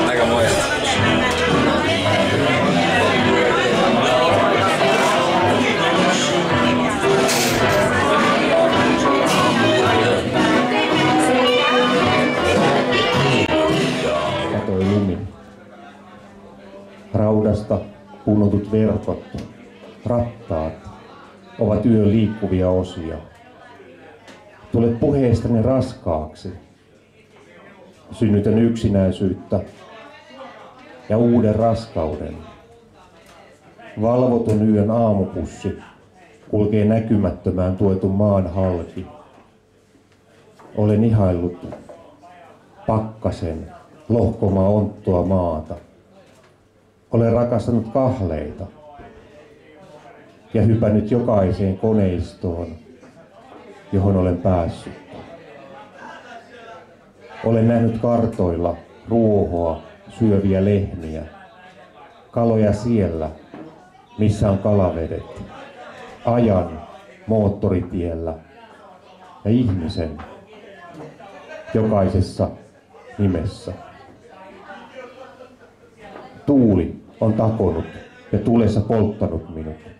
Aika moja. Katoi lumi. Raudasta punnotut verkot, rattaat ovat yön liikkuvia osia. Tulet puheestani raskaaksi. Synnytän yksinäisyyttä ja uuden raskauden. Valvotun yön aamupussi kulkee näkymättömään tuetun maan halki. Olen ihaillut pakkasen lohkomaa onttoa maata. Olen rakastanut kahleita ja hypännyt jokaiseen koneistoon, johon olen päässyt. Olen nähnyt kartoilla ruohoa syöviä lehmiä, kaloja siellä, missä on kalavedet, ajan moottoritiellä ja ihmisen jokaisessa nimessä. Tuuli on takonut ja tulessa polttanut minut.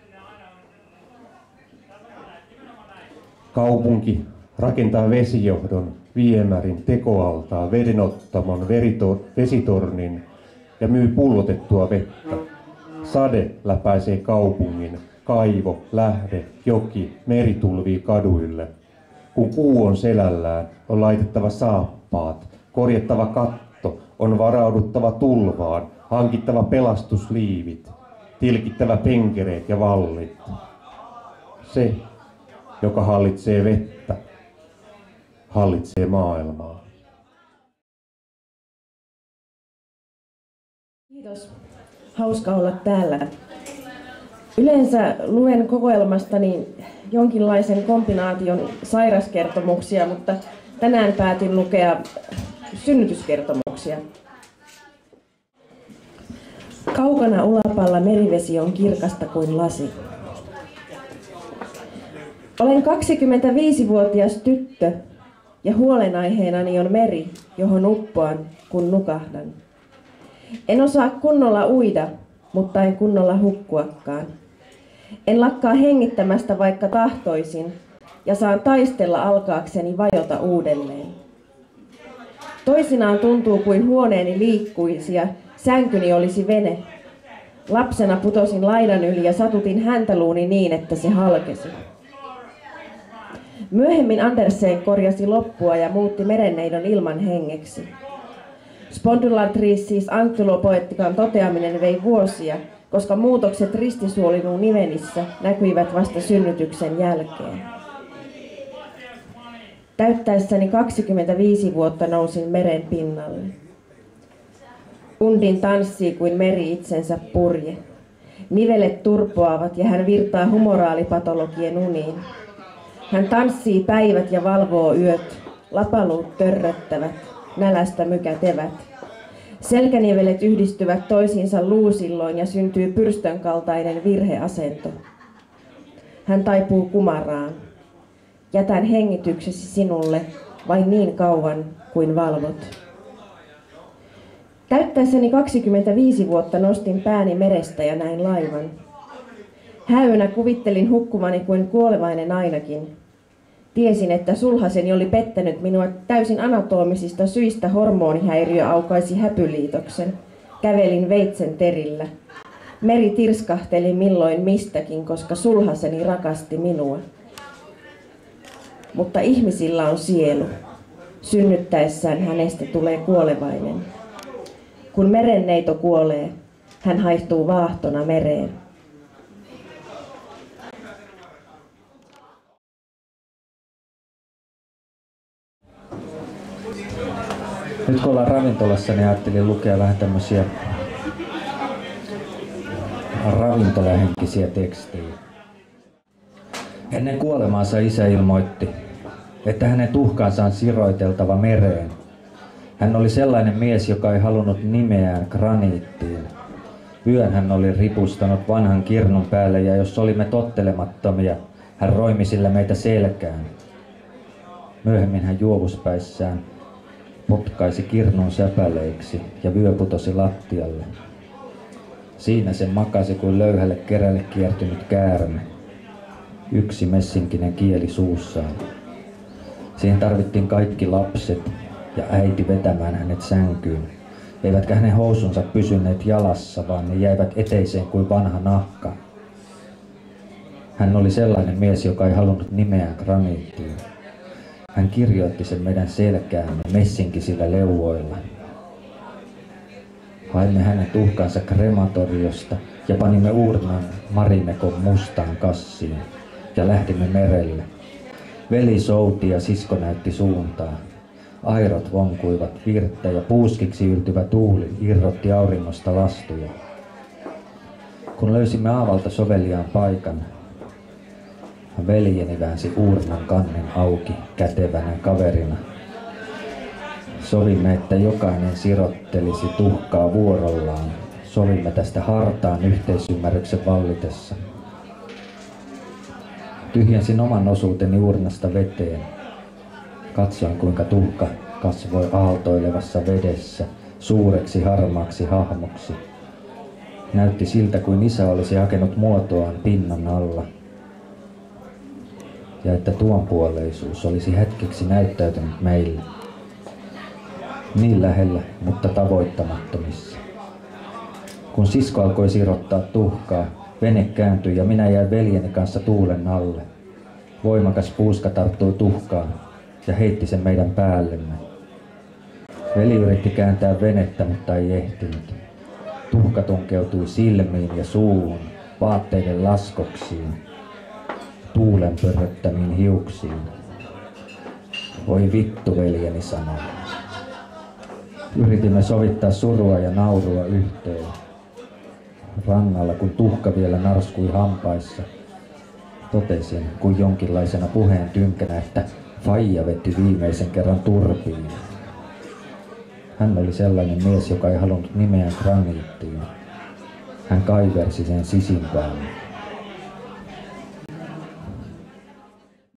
Kaupunki rakentaa vesijohdon, viemärin, tekoaltaan, vedenottamon, vesitornin ja myy pullotettua vettä. Sade läpäisee kaupungin, kaivo, lähde, joki, meri tulvii kaduille. Kun kuu on selällään, on laitettava saappaat, korjattava katto, on varauduttava tulvaan, hankittava pelastusliivit, tilkittävä penkereet ja vallit. Se, joka hallitsee vettä, hallitsee maailmaa. Kiitos. Hauska olla täällä. Yleensä luen kokoelmastani jonkinlaisen kombinaation sairaskertomuksia, mutta tänään päätin lukea synnytyskertomuksia. Kaukana ulapalla merivesi on kirkasta kuin lasi. Olen 25-vuotias tyttö ja huolenaiheenani on meri, johon uppoan, kun nukahdan. En osaa kunnolla uida, mutta en kunnolla hukkuakaan. En lakkaa hengittämästä, vaikka tahtoisin, ja saan taistella alkaakseni vajota uudelleen. Toisinaan tuntuu kuin huoneeni liikkuisi ja sänkyni olisi vene. Lapsena putosin laidan yli ja satutin häntäluuni niin, että se halkesi. Myöhemmin Andersen korjasi loppua ja muutti merenneidon ilman hengeksi. Spondylartriisis ankylopoettikan toteaminen vei vuosia, koska muutokset ristisuolinuun nivenissä näkyivät vasta synnytyksen jälkeen. Täyttäessäni 25 vuotta nousin meren pinnalle. Undin tanssii kuin meri itsensä purje. Nivelet turpoavat ja hän virtaa humoraalipatologien uniin. Hän tanssii päivät ja valvoo yöt, lapaluut törröttävät, nälästä mykätevät. Selkänivelet yhdistyvät toisiinsa luusilloin ja syntyy pyrstön kaltainen virheasento. Hän taipuu kumaraan. Jätän hengityksesi sinulle vain niin kauan kuin valvot. Täyttäessäni 25 vuotta nostin pääni merestä ja näin laivan. Häyönä kuvittelin hukkuvani kuin kuolevainen ainakin. Tiesin, että sulhaseni oli pettänyt minua täysin anatomisista syistä. Hormonihäiriö aukaisi häpyliitoksen. Kävelin veitsen terillä. Meri tirskahteli milloin mistäkin, koska sulhaseni rakasti minua. Mutta ihmisillä on sielu. Synnyttäessään hänestä tulee kuolevainen. Kun merenneito kuolee, hän haihtuu vaahtona mereen. Nyt kun ollaan ravintolassa, niin ajattelin lukea vähän tämmöisiä ravintolahenkisiä tekstejä. Ennen kuolemaansa isä ilmoitti, että hänen tuhkaansa on siroiteltava mereen. Hän oli sellainen mies, joka ei halunnut nimeään graniittiin. Yön hän oli ripustanut vanhan kirnun päälle, ja jos olimme tottelemattomia, Hän roimi sillä meitä selkään. Myöhemmin hän juovuspäissään potkaisi kirnun säpäleiksi ja vyö putosi lattialle. Siinä se makasi kuin löyhälle kerälle kiertynyt käärme. Yksi messinkinen kieli suussaan. Siihen tarvittiin kaikki lapset ja äiti vetämään hänet sänkyyn. Eivätkä hänen housunsa pysyneet jalassa, vaan ne jäivät eteiseen kuin vanha nahka. Hän oli sellainen mies, joka ei halunnut nimeään graniittiin. Hän kirjoitti sen meidän selkäämme messinkisillä leuvoilla. Haimme hänen tuhkansa krematoriosta ja panimme urnan Marimekon mustaan kassiin ja lähdimme merelle. Veli souti ja sisko näytti suuntaa. Airot vonkuivat virttä ja puuskiksi yltyvä tuuli irrotti auringosta lastuja. Kun löysimme aavalta soveliaan paikan, veljeni väänsi urnan kannen auki kätevänä kaverina. Sovimme, että jokainen sirottelisi tuhkaa vuorollaan. Sovimme tästä hartaan yhteisymmärryksen vallitessa. Tyhjensin oman osuuteni urnasta veteen. Katsoin, kuinka tuhka kasvoi aaltoilevassa vedessä suureksi harmaaksi hahmoksi. Näytti siltä, kuin isä olisi hakenut muotoaan pinnan alla. Ja että tuonpuoleisuus olisi hetkeksi näyttäytynyt meille. Niin lähellä, mutta tavoittamattomissa. Kun sisko alkoi sirottaa tuhkaa, vene kääntyi ja minä jäin veljeni kanssa tuulen alle. Voimakas puuska tarttui tuhkaan ja heitti sen meidän päällemme. Veli yritti kääntää venettä, mutta ei ehtinyt. Tuhka tunkeutui silmiin ja suuhun, vaatteiden laskoksiin, tuulen pörröttämiin hiuksiin. Voi vittu, veljeni sanoi. Yritimme sovittaa surua ja naurua yhteen. Rannalla, kun tuhka vielä narskui hampaissa, totesin kuin jonkinlaisena puheen tynkänä, että faija veti viimeisen kerran turpiin. Hän oli sellainen mies, joka ei halunnut nimeään graniittiin. Hän kaiversi sen sisimpään.